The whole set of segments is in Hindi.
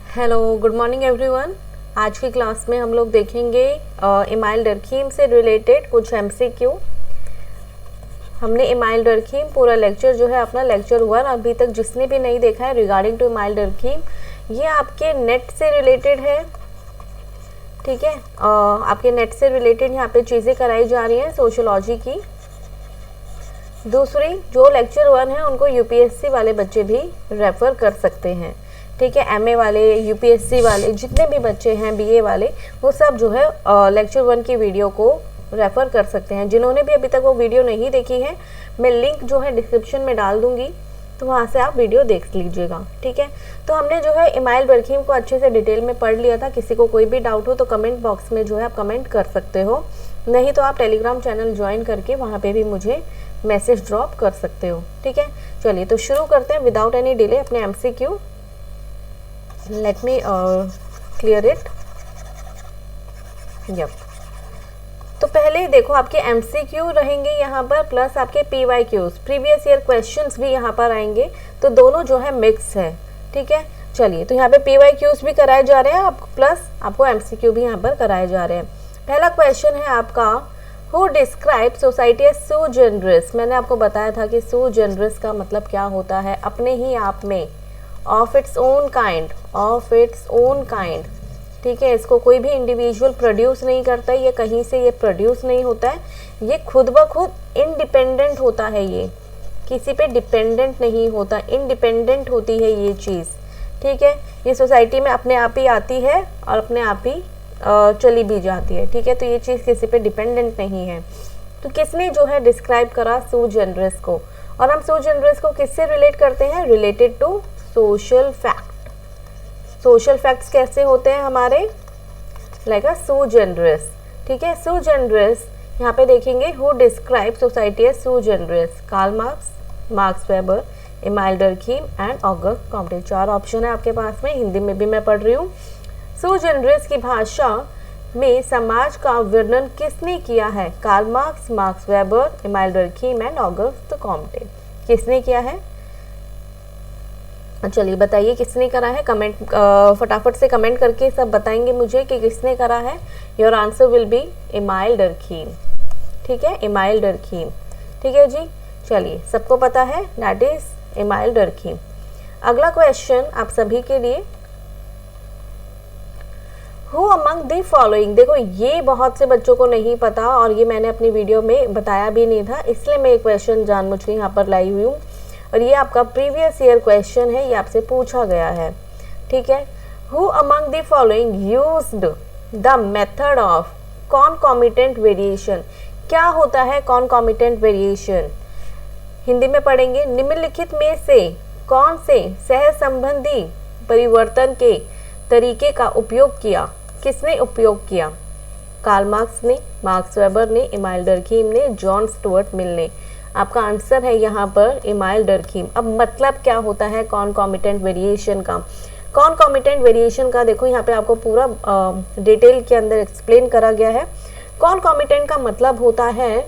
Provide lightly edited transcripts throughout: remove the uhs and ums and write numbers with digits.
Hello, good morning everyone. आज की क्लास में हम लोग देखेंगे इमाइल डरखीम से रिलेटेड कुछ एमसीक्यू। हमने इमाइल डरखीम पूरा लेक्चर जो है अपना लेक्चर 1 अभी तक जिसने भी नहीं देखा है रिगार्डिंग टू इमाइल डरखीम, ये आपके नेट से रिलेटेड है। ठीक है, आपके नेट से रिलेटेड यहाँ पे चीज़ें कराई जा रही हैं सोशियोलॉजी की। दूसरी जो लेक्चर 1 है उनको यूपीएससी वाले बच्चे भी रेफ़र कर सकते हैं। ठीक है, एमए वाले, यूपीएससी वाले, जितने भी बच्चे हैं बीए वाले, वो सब जो है लेक्चर 1 की वीडियो को रेफ़र कर सकते हैं। जिन्होंने भी अभी तक वो वीडियो नहीं देखी है, मैं लिंक जो है डिस्क्रिप्शन में डाल दूँगी, तो वहाँ से आप वीडियो देख लीजिएगा। ठीक है, तो हमने जो है इमाइल डरखीम को अच्छे से डिटेल में पढ़ लिया था। किसी को कोई भी डाउट हो तो कमेंट बॉक्स में जो है आप कमेंट कर सकते हो, नहीं तो आप टेलीग्राम चैनल ज्वाइन करके वहाँ पे भी मुझे मैसेज ड्रॉप कर सकते हो। ठीक है, चलिए तो शुरू करते हैं विदाउट एनी डिले अपने MCQ. Let me clear it. Yup, तो पहले देखो आपके एमसीक्यू रहेंगे यहाँ पर, प्लस आपके पीवाईक्यूज, प्रीवियस ईयर क्वेश्चंस भी यहाँ पर आएंगे, तो दोनों जो है मिक्स है। ठीक है, चलिए तो यहाँ पे पीवाईक्यूज भी कराए जा रहे हैं आप, प्लस आपको एमसीक्यू भी यहाँ पर कराए जा रहे हैं। पहला क्वेश्चन है आपका, who describe society as sui generis. मैंने आपको बताया था कि सू जनरस का मतलब क्या होता है, अपने ही आप में, of its own kind, of its own kind. ठीक है, इसको कोई भी इंडिविजुअल प्रोड्यूस नहीं करता है, ये कहीं से ये प्रोड्यूस नहीं होता है, ये खुद ब खुद इंडिपेंडेंट होता है, ये किसी पे डिपेंडेंट नहीं होता, इंडिपेंडेंट होती है ये चीज़। ठीक है, ये सोसाइटी में अपने आप ही आती है और अपने आप ही चली भी जाती है। ठीक है, तो ये चीज़ किसी पे डिपेंडेंट नहीं है। तो किसने जो है डिस्क्राइब करा सू जनरस को, और हम सू जनरस को किससे रिलेट करते हैं, related to social fact. Social facts कैसे होते हैं हमारे, लाइक अ सू जनरस। ठीक है, सू जनरस यहाँ पे देखेंगे, who describe society as sui generis, Karl Marx, Max Weber, Emile Durkheim and Auguste Comte. 4 option है आपके पास में, हिंदी में भी मैं पढ़ रही हूँ। सू जनरस की भाषा में समाज का वर्णन किसने किया है, Karl Marx, Max Weber, Emile Durkheim and Auguste Comte. किसने किया है, चलिए बताइए किसने करा है। कमेंट फटाफट से कमेंट करके सब बताएंगे मुझे कि किसने करा है। Your answer will be Emile Durkheim. ठीक है, इमाइल डरखीम। ठीक है जी, चलिए सबको पता है दैट इज इमाइल डरखीम। अगला क्वेश्चन आप सभी के लिए, हु अमंग द फॉलोइंग। देखो ये बहुत से बच्चों को नहीं पता, और ये मैंने अपनी वीडियो में बताया भी नहीं था, इसलिए मैं एक क्वेश्चन जानबूझ के यहाँ पर लाई हुई हूँ, और ये आपका प्रीवियस ईयर क्वेश्चन है, ये आपसे पूछा गया है। ठीक है, who among the following used the method of concomitant variation. क्या होता है कॉनकॉमिटेंट वेरिएशन, हिंदी में पढ़ेंगे। निम्नलिखित में से कौन से सह संबंधी परिवर्तन के तरीके का उपयोग किया, किसने उपयोग किया, कार्ल मार्क्स ने, मार्क्स वेबर ने, इमाइल डरखीम ने, जॉन स्टुअर्ट मिल ने। आपका आंसर है यहाँ पर इमाइल डरखीम। अब मतलब क्या होता है कॉनकॉमिटेंट वेरिएशन का, कॉनकॉमिटेंट वेरिएशन का देखो यहाँ पे आपको पूरा डिटेल के अंदर एक्सप्लेन करा गया है। कॉनकॉमिटेंट का मतलब होता है,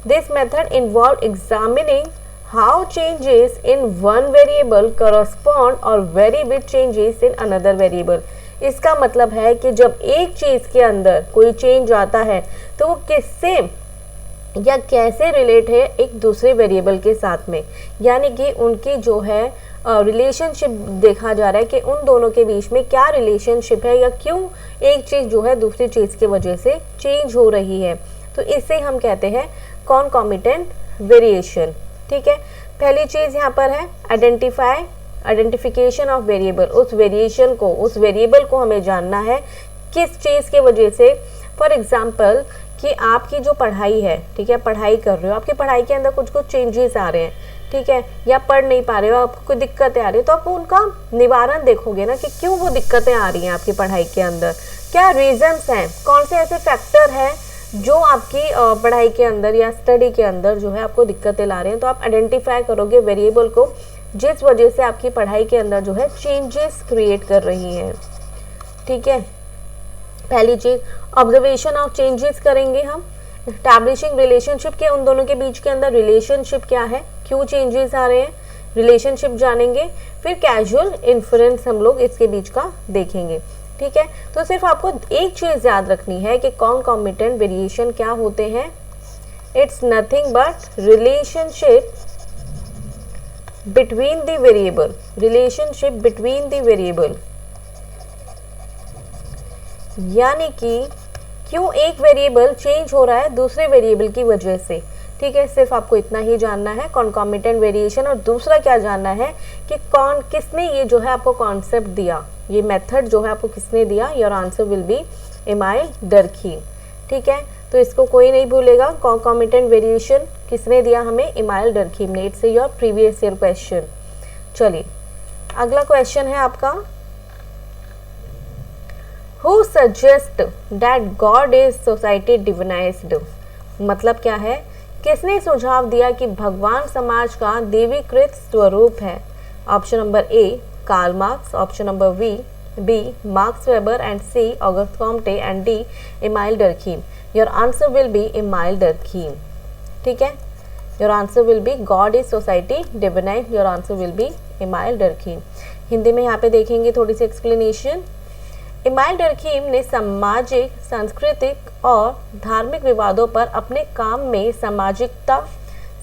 this method involve examining how changes in one variable correspond or vary with changes in another variable. इसका मतलब है कि जब एक चीज़ के अंदर कोई चेंज आता है तो वो किससे या कैसे रिलेट है एक दूसरे वेरिएबल के साथ में, यानी कि उनकी जो है रिलेशनशिप देखा जा रहा है कि उन दोनों के बीच में क्या रिलेशनशिप है, या क्यों एक चीज़ जो है दूसरी चीज़ की वजह से चेंज हो रही है। तो इसे हम कहते हैं कॉनकॉमिटेंट वेरिएशन। ठीक है, पहली चीज़ यहाँ पर है आइडेंटिफाई, आइडेंटिफिकेशन ऑफ वेरिएबल। उस वेरिएशन को, उस वेरिएबल को हमें जानना है किस चीज़ के वजह से। फॉर एग्जाम्पल कि आपकी जो पढ़ाई है, ठीक है, पढ़ाई कर रहे हो, आपकी पढ़ाई के अंदर कुछ कुछ चेंजेस आ रहे हैं, ठीक है, या पढ़ नहीं पा रहे हो, आपको कोई दिक्कतें आ रही है, तो आप उनका निवारण देखोगे ना कि क्यों वो दिक्कतें आ रही हैं आपकी पढ़ाई के अंदर, क्या रीजंस हैं, कौन से ऐसे फैक्टर हैं जो आपकी पढ़ाई के अंदर या स्टडी के अंदर जो है आपको दिक्कतें ला रहे हैं। तो आप आइडेंटिफाई करोगे वेरिएबल को जिस वजह से आपकी पढ़ाई के अंदर जो है चेंजेस क्रिएट कर रही हैं। ठीक है, पहली चीज़ ऑब्जर्वेशन ऑफ चेंजेस करेंगे हम। एस्टैब्लिशिंग रिलेशनशिप के उन दोनों के बीच के अंदर रिलेशनशिप क्या है, क्यों चेंजेस आ रहे हैं, रिलेशनशिप जानेंगे, फिर कैजुअल इन्फ्रेंस हम लोग इसके बीच का देखेंगे। ठीक है, तो सिर्फ आपको एक चीज़ याद रखनी है कि कॉन्कॉमिटेंट वेरिएशन क्या होते हैं। It's nothing but relationship between the variable, relationship between the variable, यानी कि क्यों एक वेरिएबल चेंज हो रहा है दूसरे वेरिएबल की वजह से। ठीक है, सिर्फ आपको इतना ही जानना है कॉन्कॉमिटेंट वेरिएशन। और दूसरा क्या जानना है कि किसने ये जो है आपको कॉन्सेप्ट दिया, ये मेथड जो है आपको किसने दिया। Your answer will be Emile Durkheim. ठीक है, तो इसको कोई नहीं भूलेगा, कॉन्कॉमिटेंट वेरिएशन किसने दिया हमें, इमाइल डर्खीम ने। It's your previous year question. चलिए अगला क्वेश्चन है आपका, who suggest that God is society divinised. मतलब क्या है, किसने सुझाव दिया कि भगवान समाज का देवीकृत स्वरूप है। Option number A Karl Marx, option number B Max Weber, and C Auguste Comte, and D Emile Durkheim. Your answer will be Emile Durkheim. ठीक है, your answer will be God is society divinised. Your answer will be Emile Durkheim. Hindi में यहाँ पे देखेंगे थोड़ी सी एक्सप्लेनेशन। इमाइल डर्खीम ने सामाजिक, सांस्कृतिक और धार्मिक विवादों पर अपने काम में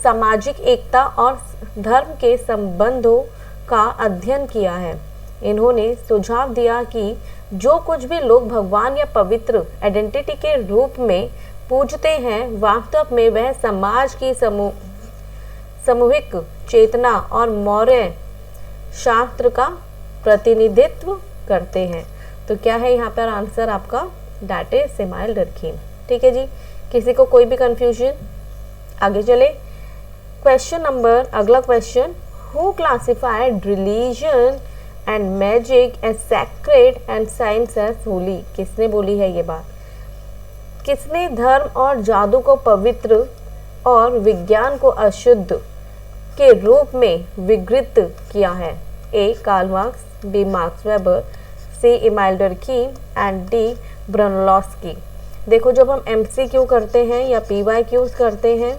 सामाजिक एकता और धर्म के संबंधों का अध्ययन किया है। इन्होंने सुझाव दिया कि जो कुछ भी लोग भगवान या पवित्र आइडेंटिटी के रूप में पूजते हैं, वास्तव में वह समाज की सामूहिक चेतना और मौर्य शास्त्र का प्रतिनिधित्व करते हैं। तो क्या है यहाँ पर आंसर आपका, दैट इज इमाइल डर्खीम। ठीक है जी, किसी को कोई भी कंफ्यूजन। आगे चले क्वेश्चन नंबर, अगला question, who classified religion and magic as sacred and science as holy. किसने बोली है ये बात, किसने धर्म और जादू को पवित्र और विज्ञान को अशुद्ध के रूप में विकृत किया है। A Karl Marx, B Max Weber, C Emile Durkheim, and D Bronislaw. देखो जब हम MCQ करते हैं या PYQs करते हैं,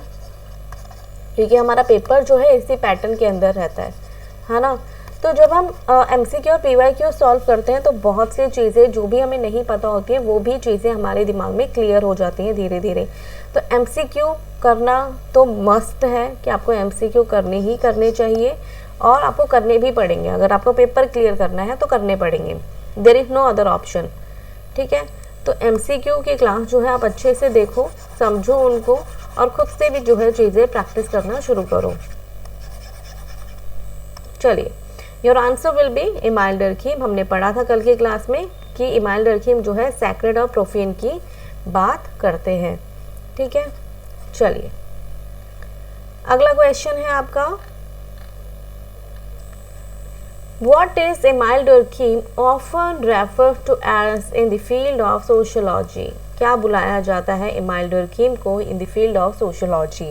क्योंकि हमारा पेपर जो है इसी पैटर्न के अंदर रहता है ना, तो जब हम MCQ और PYQ सॉल्व करते हैं तो बहुत सी चीज़ें जो भी हमें नहीं पता होती हैं वो भी चीज़ें हमारे दिमाग में क्लियर हो जाती हैं धीरे धीरे। तो MCQ करना तो मस्ट है कि आपको MCQ करने ही करने चाहिए, और आपको करने भी पड़ेंगे। अगर आपको पेपर क्लियर करना है तो करने पड़ेंगे, there is no other option. ठीक है, तो MCQ की क्लास जो है आप अच्छे से देखो, समझो उनको, और खुद से भी जो है चीज़ें प्रैक्टिस करना शुरू करो। चलिए, your answer will be Emile Durkheim. हमने पढ़ा था कल की क्लास में कि इमाइल डर्खीम जो है सैक्रेड और प्रोफेन की बात करते हैं। ठीक है, चलिए अगला क्वेश्चन है आपका, What is Emile Durkheim often referred to as in the field of sociology? क्या बुलाया जाता है Emile Durkheim को in the field of sociology?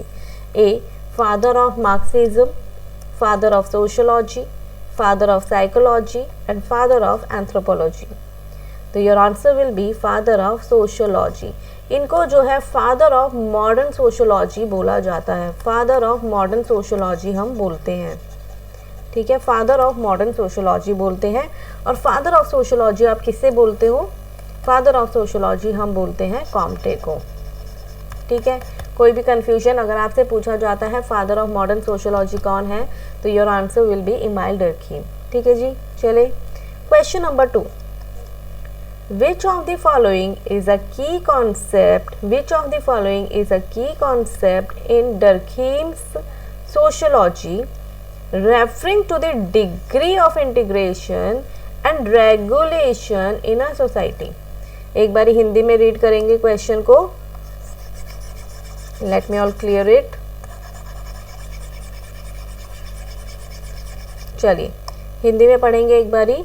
A. Father of Marxism, Father of Sociology, Father of Psychology, and Father of Anthropology. तो your answer will be Father of Sociology. इनको जो है Father of Modern Sociology बोला जाता है, Father of Modern Sociology हम बोलते हैं। ठीक है, फादर ऑफ मॉडर्न सोशोलॉजी बोलते हैं। और फादर ऑफ सोशोलॉजी आप किससे बोलते हो, फादर ऑफ सोशोलॉजी हम बोलते हैं कॉम्टे को। ठीक है, कोई भी कंफ्यूजन अगर आपसे पूछा जाता है फादर ऑफ मॉडर्न सोशोलॉजी कौन है, तो your answer will be Emile Durkheim. ठीक है जी, चले question number 2, Which of the following is a key concept? Which of the following is a key concept in Durkheim's sociology, referring to the degree of integration and regulation in a society? एक बारी हिंदी में रीड करेंगे क्वेश्चन को, let me all clear it. चलिए हिंदी में पढ़ेंगे एक बारी।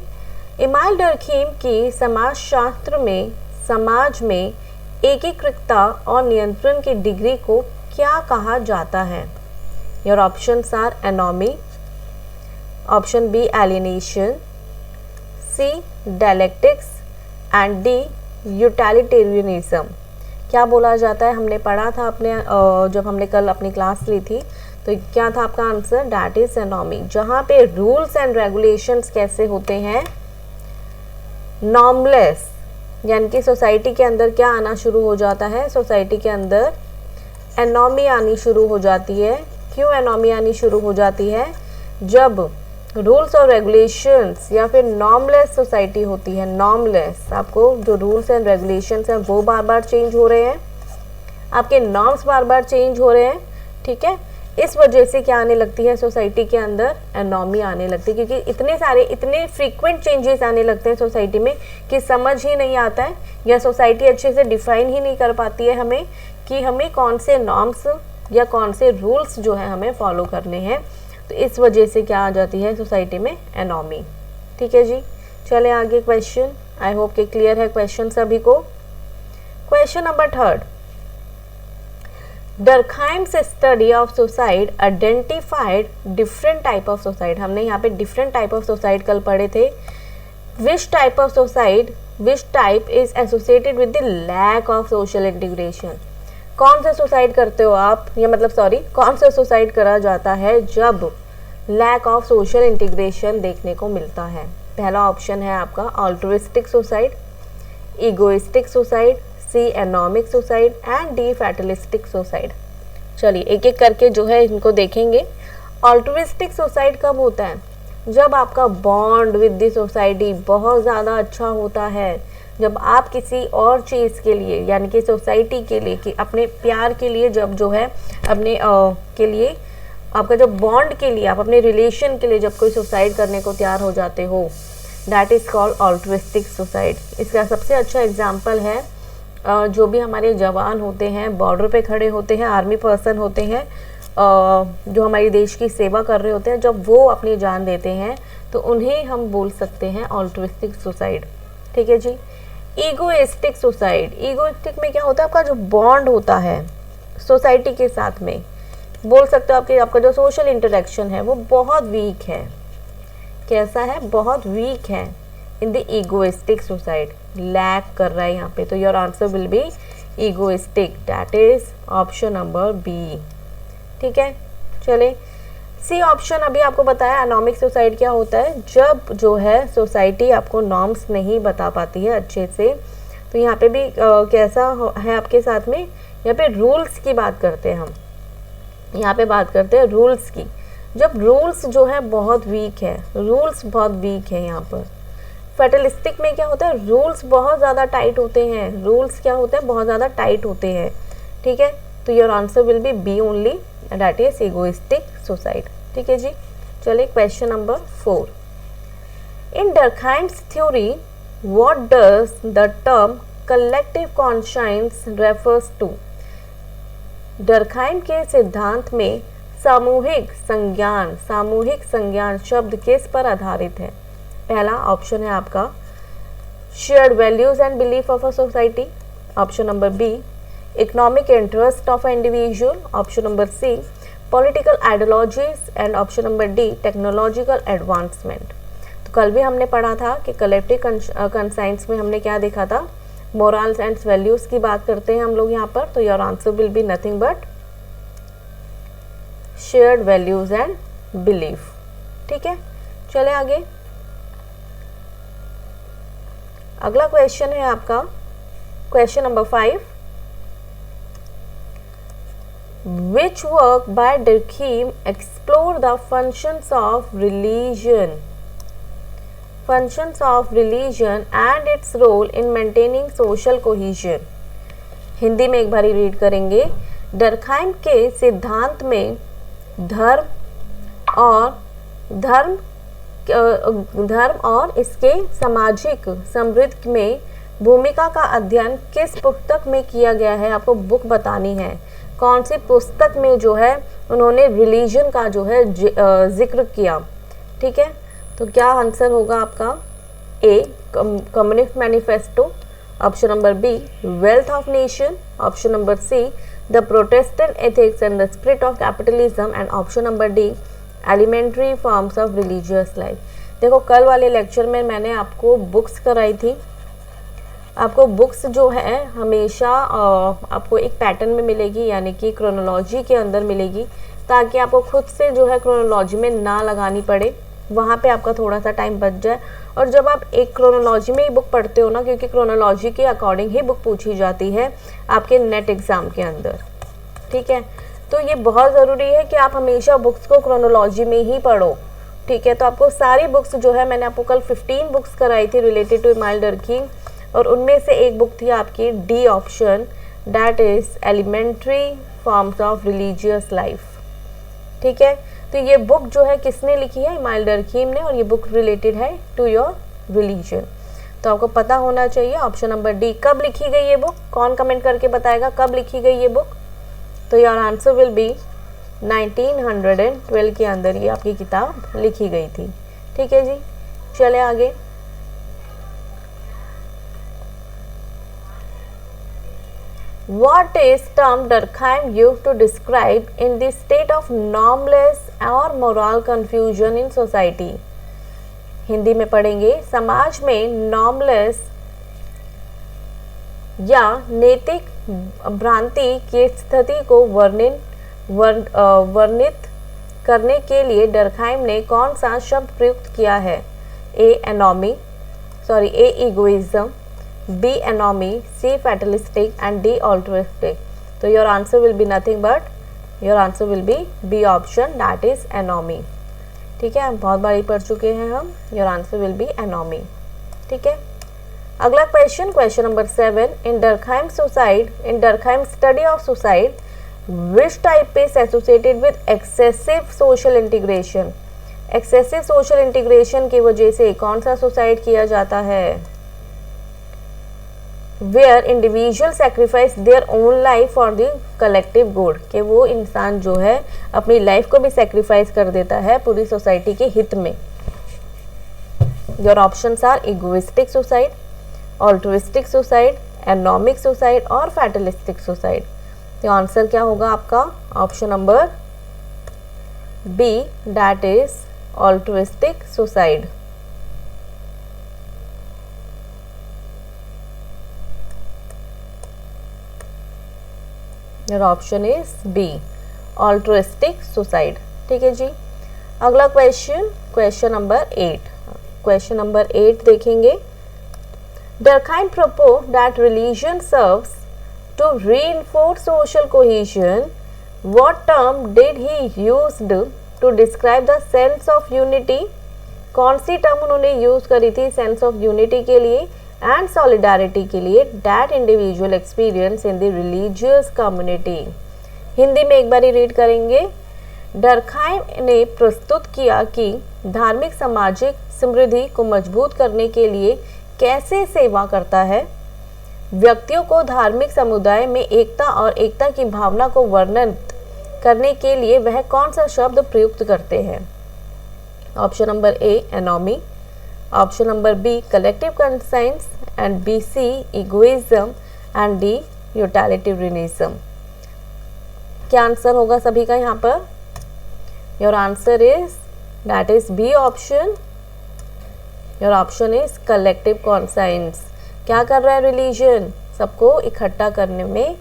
इमाइल डर्खीम की समाजशास्त्र में समाज में एकीकृतता और नियंत्रण की डिग्री को क्या कहा जाता है? Your options are anomie, option B alienation, C dialectics, and D utilitarianism. क्या बोला जाता है, हमने पढ़ा था अपने जब हमने कल अपनी क्लास ली थी तो क्या था आपका आंसर, दैट इज एनॉमी। जहाँ पे रूल्स एंड रेगुलेशंस कैसे होते हैं, नॉर्मलेस, यानी कि सोसाइटी के अंदर क्या आना शुरू हो जाता है, सोसाइटी के अंदर एनॉमी आनी शुरू हो जाती है। क्यों एनॉमी आनी शुरू हो जाती है, जब रूल्स और रेगुलेशंस या फिर नॉर्मलेस सोसाइटी होती है। नॉर्मलेस, आपको जो रूल्स एंड रेगुलेशंस हैं वो बार बार चेंज हो रहे हैं, आपके नॉर्म्स बार बार चेंज हो रहे हैं, ठीक है। इस वजह से क्या आने लगती है सोसाइटी के अंदर, एनॉमी आने लगती है, क्योंकि इतने फ्रीक्वेंट चेंजेस आने लगते हैं सोसाइटी में कि समझ ही नहीं आता है, या सोसाइटी अच्छे से डिफाइन ही नहीं कर पाती है हमें कि हमें कौन से नॉर्म्स या कौन से रूल्स जो है हमें फॉलो करने हैं। तो इस वजह से क्या आ जाती है सोसाइटी में, एनॉमी। ठीक है जी, चले आगे क्वेश्चन। आई होप कि क्लियर है क्वेश्चन सभी को। Question number 3, Durkheim's study of suicide identified different type of suicide. हमने यहाँ पे डिफरेंट टाइप ऑफ सुसाइड कल पढ़े थे। Which type of suicide, which type is associated with the lack of social integration. कौन सा सुसाइड करते हो आप, या मतलब सॉरी, कौन सा सुसाइड करा जाता है जब लैक ऑफ सोशल इंटीग्रेशन देखने को मिलता है। पहला ऑप्शन है आपका altruistic suicide, egoistic suicide, C anomic suicide and D fatalistic suicide. चलिए एक एक करके जो है इनको देखेंगे। ऑल्ट्रुइस्टिक सुसाइड कब होता है, जब आपका बॉन्ड विद द सोसाइटी बहुत ज़्यादा अच्छा होता है, जब आप किसी और चीज़ के लिए, यानी कि सोसाइटी के लिए, कि अपने प्यार के लिए, जब जो है अपने के लिए, आपका जो बॉन्ड के लिए, आप अपने रिलेशन के लिए जब कोई सुसाइड करने को तैयार हो जाते हो, दैट इज़ कॉल्ड ऑल्ट्रुइस्टिक सुसाइड। इसका सबसे अच्छा एग्जाम्पल है जो भी हमारे जवान होते हैं, बॉर्डर पे खड़े होते हैं, आर्मी पर्सन होते हैं, जो हमारे देश की सेवा कर रहे होते हैं, जब वो अपनी जान देते हैं तो उन्हें हम बोल सकते हैं ऑल्ट्रुइस्टिक सुसाइड। ठीक है जी। ईगोइस्टिक सुसाइड, ईगोइस्टिक में क्या होता है, आपका जो बॉन्ड होता है सोसाइटी के साथ में, बोल सकते हो आपका जो सोशल इंटरेक्शन है वो बहुत वीक है। कैसा है, बहुत वीक है in the egoistic suicide, lack कर रहा है यहाँ पे। तो your answer will be egoistic, that is option number B. ठीक है, चले सी ऑप्शन अभी आपको बताया। एनॉमिक सुसाइड क्या होता है, जब जो है सोसाइटी आपको नॉर्म्स नहीं बता पाती है अच्छे से। तो यहाँ पे भी कैसा है आपके साथ में, यहाँ पे रूल्स की बात करते हैं हम, यहाँ पे बात करते हैं रूल्स की। जब रूल्स जो है बहुत वीक है, रूल्स बहुत वीक है यहाँ पर। फैटलिस्टिक में क्या होता है, रूल्स बहुत ज़्यादा टाइट होते हैं, रूल्स क्या होते हैं, बहुत ज़्यादा टाइट होते हैं। ठीक है, तो your answer will be B only, that is egoistic suicide. ठीक है जी, चलिए question number 4। In Durkheim's theory what does the term collective conscience refers to. Durkheim के सिद्धांत में सामूहिक संज्ञान शब्द किस पर आधारित है। पहला ऑप्शन है आपका shared values and belief of a society, option number B economic interest of a individual, option number C political ideologies and option number D technological advancement. तो कल भी हमने पढ़ा था कि कलेक्टिव कंसाइंस में हमने क्या देखा था, मोरल्स एंड वैल्यूज की बात करते हैं हम लोग यहाँ पर। तो your answer will be nothing but shared values and belief. ठीक है, चले आगे। अगला क्वेश्चन है आपका question number 5। Which work by Durkheim explore the functions of religion and its role in maintaining social cohesion। Hindi में एक बारी रीड करेंगे। डर्कहाइम के सिद्धांत में धर्म और इसके सामाजिक समृद्धि में भूमिका का अध्ययन किस पुस्तक में किया गया है, आपको बुक बतानी है। कौन सी पुस्तक में जो है उन्होंने रिलीजन का जो है जिक्र किया। ठीक है, तो क्या आंसर होगा आपका, A Communist Manifesto, option number B Wealth of Nation, option number C the Protestant Ethics and the Spirit of Capitalism and option number D Elementary forms of religious Life. देखो कल वाले लेक्चर में मैंने आपको बुक्स कराई थी। आपको बुक्स जो है हमेशा आपको एक पैटर्न में मिलेगी, यानी कि क्रोनोलॉजी के अंदर मिलेगी। ताकि आपको खुद से जो है क्रोनोलॉजी में ना लगानी पड़े, वहाँ पे आपका थोड़ा सा टाइम बच जाए। और जब आप एक क्रोनोलॉजी में ही बुक पढ़ते हो ना, क्योंकि क्रोनोलॉजी के अकॉर्डिंग ही बुक पूछी जाती है आपके नेट एग्ज़ाम के अंदर, ठीक है। तो ये बहुत ज़रूरी है कि आप हमेशा बुक्स को क्रोनोलॉजी में ही पढ़ो, ठीक है। तो आपको सारी बुक्स जो है, मैंने आपको कल 15 बुक्स कराई थी रिलेटेड टू इमाइल डर्कीम, और उनमें से एक बुक थी आपकी D option, that is elementary forms of religious life, ठीक है। तो ये बुक जो है किसने लिखी है? इमाइल डर्कीम ने, और ये बुक रिलेटेड है टू योर रिलीजन। तो आपको पता होना चाहिए ऑप्शन नंबर डी। कब लिखी गई ये बुक? कौन कमेंट करके बताएगा कब लिखी गई ये बुक? तो योर आंसर विल बी 1912 के अंदर ये आपकी किताब लिखी गई थी, ठीक है जी। चले आगे। What is term Durkheim used to describe in the state of normless or moral confusion in society? Hindi में पढ़ेंगे, समाज में नॉर्मलेस या नैतिक भ्रांति की स्थिति को वर्णित करने के लिए डर्कहाइम ने कौन सा शब्द प्रयुक्त किया है? ए egoism, B anomy, C fatalistic and D altruistic. So your answer will be nothing but your answer will be B option, that is anomy. ठीक है, बहुत बारी पढ़ चुके हैं हम। Your answer will be anomy. ठीक है। अगला question, question number 7, in Durkheim study of suicide, which type is associated with excessive social integration? excessive social integration की वजह से कौन सा सुसाइड किया जाता है? Where individual sacrifice their own life for the collective good, कि वो इंसान जो है अपनी लाइफ को भी सेक्रीफाइस कर देता है पूरी सोसाइटी के हित में। Your options are egoistic suicide, altruistic suicide, anomic suicide और फैटलिस्टिक सुसाइड। तो आंसर क्या होगा आपका? Option number B, that is altruistic suicide. Your option is B, altruistic suicide। ठीक है जी। अगला question, question number 8। Question number 8 देखेंगे। Durkheim proposed that religion serves to reinforce social cohesion. What term did he used to describe the sense of unity? कौन सी टर्म उन्होंने यूज करी थी सेंस ऑफ यूनिटी के लिए एंड सॉलिडारिटी के लिए? That individual experience in the religious community. Hindi में एक बारी रीड करेंगे। डर्कहाइम ने प्रस्तुत किया कि धार्मिक सामाजिक समृद्धि को मजबूत करने के लिए कैसे सेवा करता है। व्यक्तियों को धार्मिक समुदाय में एकता और एकता की भावना को वर्णित करने के लिए वह कौन सा शब्द प्रयुक्त करते हैं? Option number A, anomie, option number B, collective conscience, and B, C, egoism, and D, utilitarianism. क्या आंसर होगा सभी का यहाँ पर? Your answer is, that is B option. Your option is collective conscience. क्या कर रहा है रिलीजन? सबको इकट्ठा करने में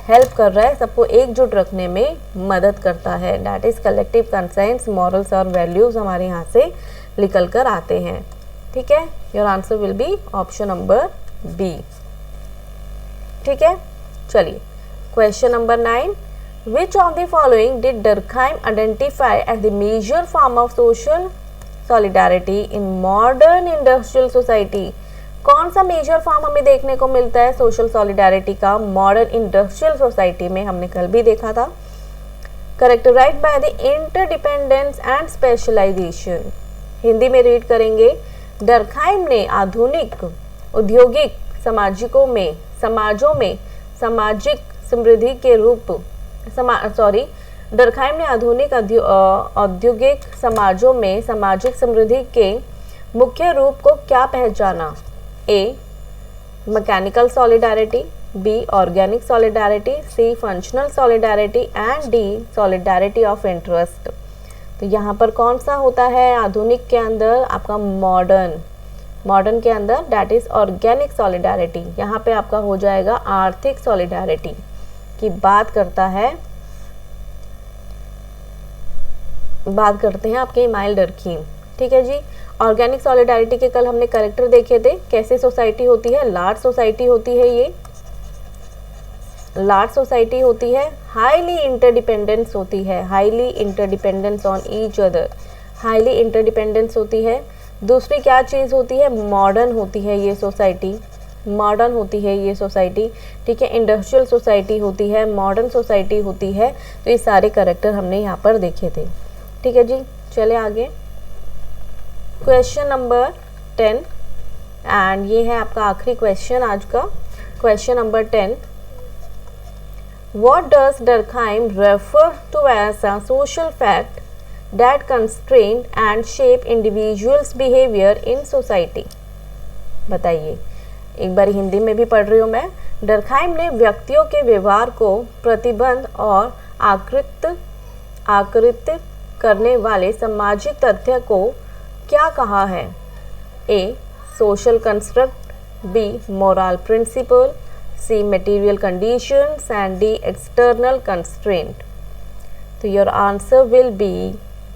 हेल्प कर रहा है, सबको एकजुट रखने में मदद करता है। That is collective conscience. Morals और वैल्यूज हमारे यहाँ से निकल कर आते हैं। ठीक है, your answer will be option number B. ठीक है, चलिए question number 9, which of the following did Durkheim identify as the major form of social solidarity in modern industrial society? कौन सा मेजर फॉर्म हमें देखने को मिलता है सोशल सॉलिडारिटी का मॉडर्न इंडस्ट्रियल सोसाइटी में? हमने कल भी देखा था। Characterized by the interdependence and specialization. Hindi में रीड करेंगे। डर्कहाइम ने आधुनिक औद्योगिक समाजों में सामाजिक समृद्धि के रूप डर्कहाइम ने आधुनिक औद्योगिक समाजों में सामाजिक समृद्धि के मुख्य रूप को क्या पहचाना? A, mechanical solidarity, B, organic solidarity, C, functional solidarity, and D, solidarity of interest. तो यहाँ पर कौन सा होता है आधुनिक के अंदर? आपका मॉडर्न के अंदर दैट इज ऑर्गेनिक सॉलिडारिटी। यहाँ पे आपका हो जाएगा आर्थिक सॉलिडारिटी की बात करता है बात करते हैं आपके इमाइल डरखीम। ठीक है जी। ऑर्गेनिक सॉलिडारिटी के कल हमने करेक्टर देखे थे। कैसे सोसाइटी होती है? लार्ज सोसाइटी होती है, ये लार्ज सोसाइटी होती है। हाईली इंटरडिपेंडेंस होती है, highly interdependence on each other, highly interdependence होती है। दूसरी क्या चीज़ होती है? मॉडर्न होती है ये सोसाइटी, मॉडर्न होती है ये सोसाइटी। ठीक है, इंडस्ट्रियल सोसाइटी होती है, मॉडर्न सोसाइटी होती है। तो ये सारे करेक्टर हमने यहाँ पर देखे थे। ठीक है जी, चले आगे। क्वेश्चन नंबर 10 एंड ये है आपका आखिरी क्वेश्चन आज का। Question number 10, What does Durkheim refer to as a social fact that constrain and shape individuals' behavior in society? बताइए, एक बार हिंदी में भी पढ़ रही हूँ मैं। डरखाइम ने व्यक्तियों के व्यवहार को प्रतिबंध और आकृत करने वाले सामाजिक तथ्य को क्या कहा है? A. Social construct, B. Moral principle, C. Material conditions and D. External constraint. तो your answer will be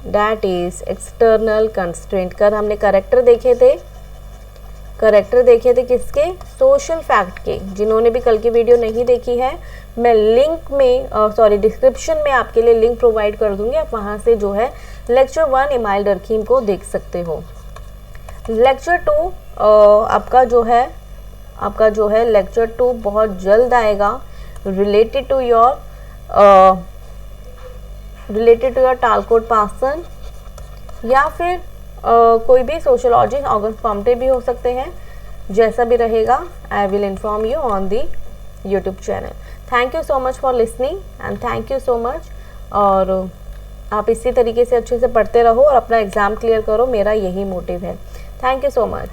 that is external constraint। कर हमने करेक्टर देखे थे, करेक्टर देखे थे किसके? सोशल फैक्ट के। जिन्होंने भी कल की वीडियो नहीं देखी है, मैं लिंक में डिस्क्रिप्शन में आपके लिए लिंक प्रोवाइड कर दूंगी, आप वहाँ से जो है लेक्चर 1 इमाइल डरखीम को देख सकते हो। लेक्चर 2 आपका जो है लेक्चर 2 बहुत जल्द आएगा, रिलेटेड टू योर टालकोट पासन या फिर कोई भी सोशियोलॉजी ऑर्गन्स कॉम्प्टे भी हो सकते हैं। जैसा भी रहेगा I will inform you on the YouTube channel. Thank you so much for listening and thank you so much. और आप इसी तरीके से अच्छे से पढ़ते रहो और अपना एग्ज़ाम क्लियर करो, मेरा यही मोटिव है। Thank you so much.